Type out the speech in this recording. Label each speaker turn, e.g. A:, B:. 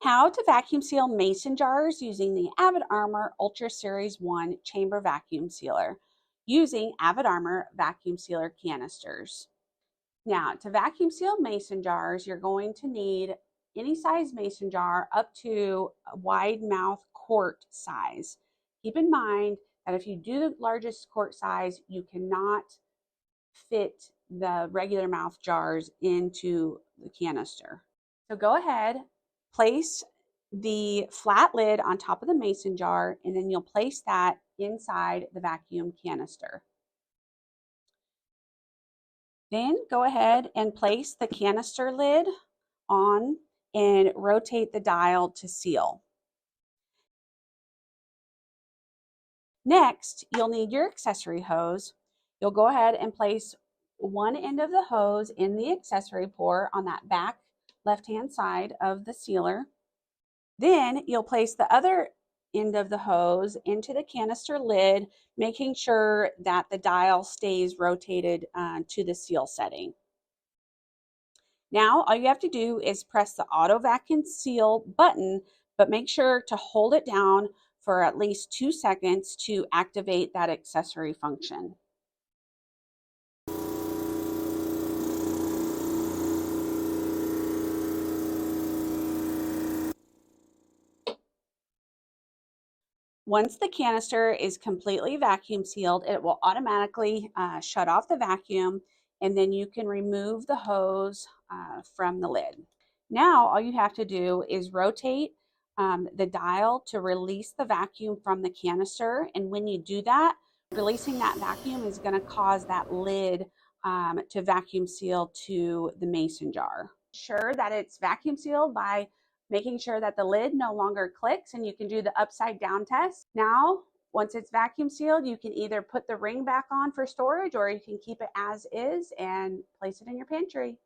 A: How to vacuum seal mason jars using the Avid Armor Ultra Series 1 chamber vacuum sealer using Avid Armor vacuum sealer canisters. Now, to vacuum seal mason jars, you're going to need any size mason jar up to a wide mouth quart size. Keep in mind that if you do the largest quart size, you cannot fit the regular mouth jars into the canister. So go ahead, place the flat lid on top of the mason jar, and then you'll place that inside the vacuum canister. Then go ahead and place the canister lid on and rotate the dial to seal. Next, you'll need your accessory hose. You'll go ahead and place one end of the hose in the accessory port on that back left-hand side of the sealer. Then you'll place the other end of the hose into the canister lid, making sure that the dial stays rotated to the seal setting. Now all you have to do is press the auto vacuum seal button, but make sure to hold it down for at least 2 seconds to activate that accessory function. Once the canister is completely vacuum sealed, it will automatically shut off the vacuum, and then you can remove the hose from the lid. Now all you have to do is rotate the dial to release the vacuum from the canister, and when you do that, releasing that vacuum is going to cause that lid to vacuum seal to the mason jar. Sure that it's vacuum sealed by making sure that the lid no longer clicks, and you can do the upside down test. Now, once it's vacuum sealed, you can either put the ring back on for storage or you can keep it as is and place it in your pantry.